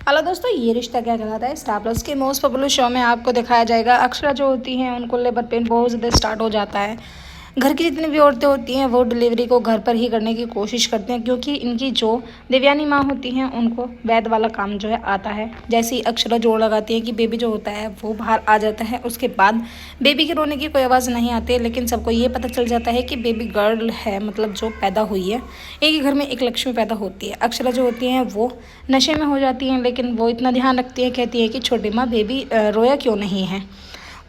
Hello दोस्तों, ये रिश्ता क्या कहलाता है स्टार प्लस के मोस्ट पॉपुलर शो में आपको दिखाया जाएगा। अक्षरा जो होती हैं उनको लेबर पेन बहुत ज़्यादा स्टार्ट हो जाता है। घर की जितनी भी औरतें होती हैं वो डिलीवरी को घर पर ही करने की कोशिश करते हैं, क्योंकि इनकी जो देवयानी माँ होती हैं उनको वैद वाला काम जो है आता है। जैसे ही अक्षरा जोड़ लगाती है कि बेबी जो होता है वो बाहर आ जाता है, उसके बाद बेबी के रोने की कोई आवाज़ नहीं आती है, लेकिन सबको ये पता चल जाता है कि बेबी गर्ल है, मतलब जो पैदा हुई है। एक ही घर में एक लक्ष्मी पैदा होती है। अक्षरा जो होती हैं वो नशे में हो जाती हैं, लेकिन वो इतना ध्यान रखती है, कहती है कि छोटी माँ बेबी रोया क्यों नहीं है।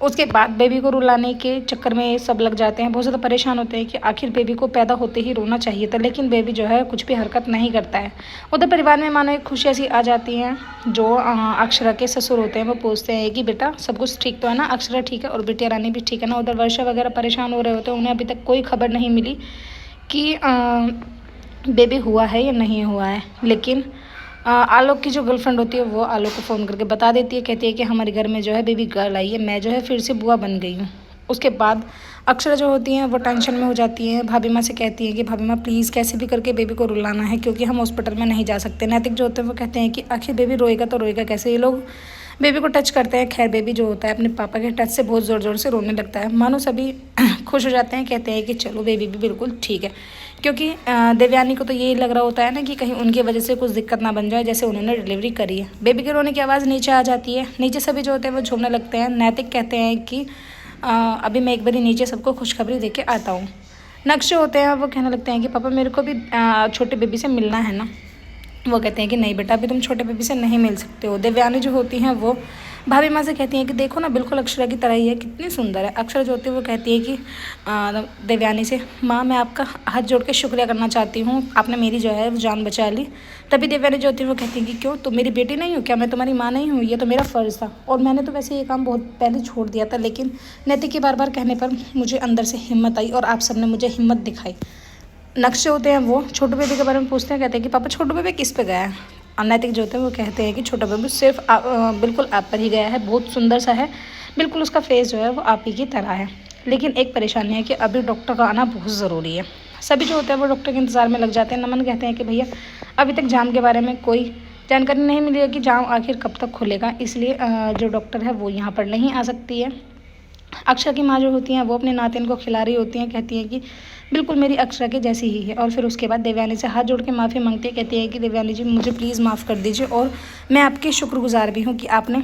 उसके बाद बेबी को रुलाने के चक्कर में सब लग जाते हैं, बहुत ज़्यादा परेशान होते हैं कि आखिर बेबी को पैदा होते ही रोना चाहिए था, लेकिन बेबी जो है कुछ भी हरकत नहीं करता है। उधर परिवार में मानो एक खुशियाँ सी आ जाती हैं। जो अक्षरा के ससुर होते हैं वो पूछते हैं कि बेटा सब कुछ ठीक तो है ना, अक्षरा ठीक है और बिटिया रानी भी ठीक है ना। उधर वर्षा वगैरह परेशान हो रहे होते हैं, उन्हें अभी तक कोई खबर नहीं मिली कि बेबी हुआ है या नहीं हुआ है। लेकिन आलोक की जो गर्लफ्रेंड होती है वो आलोक को फ़ोन करके बता देती है, कहती है कि हमारे घर में जो है बेबी गर्ल आई है, मैं जो है फिर से बुआ बन गई हूँ। उसके बाद अक्षरा जो होती हैं वो टेंशन में हो जाती हैं, भाभी माँ से कहती हैं कि भाभी माँ प्लीज़ कैसे भी करके बेबी को रुलाना है, क्योंकि हम हॉस्पिटल में नहीं जा सकते। नैतिक जो होते हैं वो कहते हैं कि आखिर बेबी रोएगा तो रोएगा कैसे। ये लोग बेबी को टच करते हैं। खैर बेबी जो होता है अपने पापा के टच से बहुत ज़ोर ज़ोर से रोने लगता है। मानो सभी खुश हो जाते हैं, कहते हैं कि चलो बेबी भी बिल्कुल ठीक है, क्योंकि देवयानी को तो यही लग रहा होता है ना कि कहीं उनकी वजह से कुछ दिक्कत ना बन जाए, जैसे उन्होंने डिलीवरी करी है। बेबी के रोने की आवाज़ नीचे आ जाती है। नीचे सभी जो होते हैं वो झूमने लगते हैं। नैतिक कहते हैं कि अभी मैं एक बारी नीचे सबको खुशखबरी दे के आता हूँ। नक्श जो होते हैं वो कहने लगते हैं कि पापा मेरे को भी छोटे बेबी से मिलना है ना। वो कहते हैं कि नहीं बेटा, अभी तुम छोटे बेबी से नहीं मिल सकते हो। देवयानी जो होती हैं वो भाभी माँ से कहती हैं कि देखो ना बिल्कुल अक्षरा की तरह ही है, कितनी सुंदर है। अक्षरा जो होती है वो कहती है कि देवयानी से, माँ मैं आपका हाथ जोड़ के शुक्रिया करना चाहती हूँ, आपने मेरी जो है जान बचा ली। तभी देवयानी जो होती है वो कहती है कि क्यों, तुम मेरी बेटी नहीं हो क्या, मैं तुम्हारी माँ नहीं हूँ, ये तो मेरा फ़र्ज़ था और मैंने तो वैसे ये काम बहुत पहले छोड़ दिया था, लेकिन नैतिक के बार बार कहने पर मुझे अंदर से हिम्मत आई और आप सबने मुझे हिम्मत दिखाई। नक्शे होते हैं वो छोटू बेबी के बारे में पूछते हैं, कहते हैं कि पापा छोटू बेबी किस पे गया है। अनैतिक जो होते हैं वो कहते हैं कि छोटा बेबी सिर्फ बिल्कुल आप पर ही गया है, बहुत सुंदर सा है, बिल्कुल उसका फेस जो है वो आप ही की तरह है। लेकिन एक परेशानी है कि अभी डॉक्टर का आना बहुत ज़रूरी है। सभी जो होते हैं वो डॉक्टर के इंतज़ार में लग जाते हैं। नमन कहते हैं कि भैया अभी तक जाम के बारे में कोई जानकारी नहीं मिली है कि जाम आखिर कब तक खुलेगा, इसलिए जो डॉक्टर है वो यहाँ पर नहीं आ सकती है। अक्षरा की माँ जो होती हैं वो अपने नातिन को खिला रही होती हैं, कहती हैं कि बिल्कुल मेरी अक्षरा के जैसी ही है। और फिर उसके बाद देवयानी से हाथ जोड़ के माफ़ी मांगती है, कहती है कि देवयानी जी मुझे प्लीज़ माफ़ कर दीजिए और मैं आपकी शुक्रगुजार भी हूँ कि आपने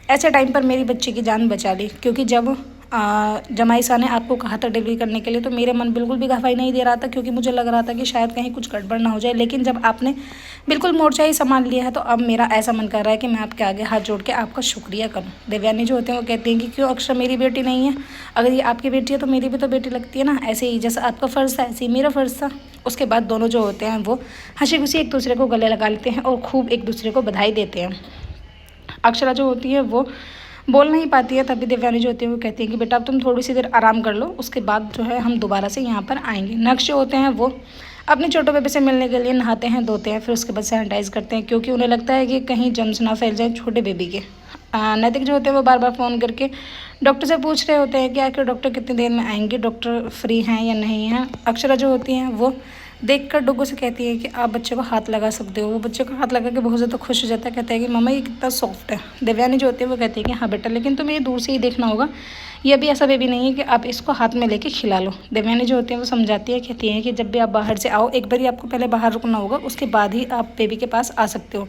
ऐसे टाइम पर मेरी बच्ची की जान बचा ली। क्योंकि जब जमाई साहब ने आपको कहा था डिलीवरी करने के लिए तो मेरे मन बिल्कुल भी गवाही नहीं दे रहा था, क्योंकि मुझे लग रहा था कि शायद कहीं कुछ गड़बड़ ना हो जाए। लेकिन जब आपने बिल्कुल मोर्चा ही संभाल लिया है तो अब मेरा ऐसा मन कर रहा है कि मैं आपके आगे हाथ जोड़ के आपका शुक्रिया करूं। देवयानी जो होते हैं वो कहती हैं कि क्यों अक्षरा मेरी बेटी नहीं है, अगर ये आपकी बेटी है तो मेरी भी तो बेटी लगती है ना, ऐसे ही जैसा आपका फ़र्ज़ था ऐसे ही मेरा फ़र्ज़ था। उसके बाद दोनों जो होते हैं वो हंसी खुशी एक दूसरे को गले लगा लेते हैं और खूब एक दूसरे को बधाई देते हैं। अक्षरा जो होती है वो बोल नहीं पाती है, तभी देवयानी जो होती है वो कहती है कि बेटा अब तुम थोड़ी सी देर आराम कर लो, उसके बाद जो है हम दोबारा से यहाँ पर आएंगे। नक्श जो होते हैं वो अपने छोटे बेबी से मिलने के लिए नहाते हैं धोते हैं, फिर उसके बाद सैनिटाइज़ करते हैं, क्योंकि उन्हें लगता है कि कहीं जर्म्स ना फैल जाए छोटे बेबी के। नैतिक जो होते हैं वो बार बार फ़ोन करके डॉक्टर से पूछ रहे होते हैं कि आखिर डॉक्टर कितनी देर में आएंगे, डॉक्टर फ्री हैं या नहीं हैं। अक्षरा जो होती हैं वो देखकर डुग्गू से कहती है कि आप बच्चे को हाथ लगा सकते हो। वो बच्चे को हाथ लगा के बहुत ज़्यादा खुश हो जाता है, कहता है कि मम्मा ये कितना सॉफ्ट है। देवयानी जो होती है वो कहती है कि हाँ बेटा, लेकिन तुम्हें ये दूर से ही देखना होगा, ये अभी ऐसा बेबी नहीं है कि आप इसको हाथ में लेके खिला लो। देवयानी जो होती है वो समझाती है, कहती है कि जब भी आप बाहर से आओ एक बार आपको पहले बाहर रुकना होगा, उसके बाद ही आप बेबी के पास आ सकते हो।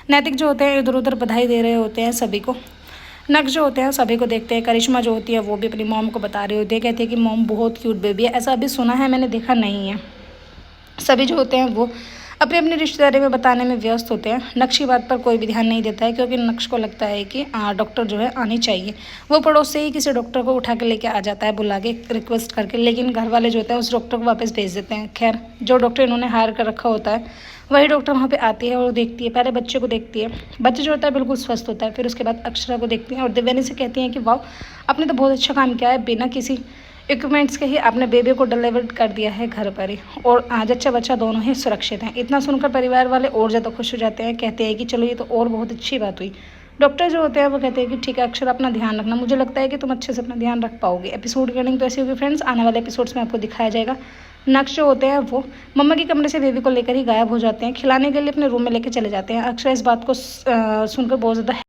नैतिक जो होते हैं इधर उधर बधाई दे रहे होते हैं सभी को। नक्श जो होते हैं सभी को देखते हैं। करिश्मा जो होती है वो भी अपनी मॉम को बता रही होती है, कहती है कि मॉम बहुत क्यूट बेबी है, ऐसा अभी सुना है मैंने देखा नहीं है। सभी जो होते हैं वो अपने अपने रिश्तेदारी में बताने में व्यस्त होते हैं। नक्श की बात पर कोई भी ध्यान नहीं देता है, क्योंकि नक्श को लगता है कि डॉक्टर जो है आनी चाहिए। वो पड़ोस से ही किसी डॉक्टर को उठा के लेके आ जाता है बुला के रिक्वेस्ट करके, लेकिन घर वाले जो होते हैं उस डॉक्टर को वापस भेज देते हैं। खैर जो डॉक्टर इन्होंने हायर कर रखा होता है वही डॉक्टर वहाँ पे आती है और देखती है, पहले बच्चे को देखती है। बच्चे जो होता है बिल्कुल स्वस्थ होता है, फिर उसके बाद अक्षरा को देखती है और देवयानी से कहती हैं कि वाह आपने तो बहुत अच्छा काम किया है, बिना किसी इक्विपमेंट्स के ही आपने बेबी को डिलीवर कर दिया है घर पर ही, और आज अच्छा बच्चा दोनों ही सुरक्षित हैं। इतना सुनकर परिवार वाले और ज़्यादा खुश हो जाते हैं, कहते हैं कि चलो ये तो और बहुत अच्छी बात हुई। डॉक्टर जो होते हैं वो कहते हैं कि ठीक है अक्षरा अपना ध्यान रखना, मुझे लगता है कि तुम अच्छे से अपना ध्यान रख पाओगे। एपिसोड की एंडिंग तो ऐसी होगी फ्रेंड्स, आने वाले एपिसोड्स में आपको दिखाया जाएगा नक्श जो होते हैं वो मम्मा के कमरे से बेबी को लेकर ही गायब हो जाते हैं, खिलाने के लिए अपने रूम में लेकर चले जाते हैं। अक्षरा इस बात को सुनकर बहुत ज़्यादा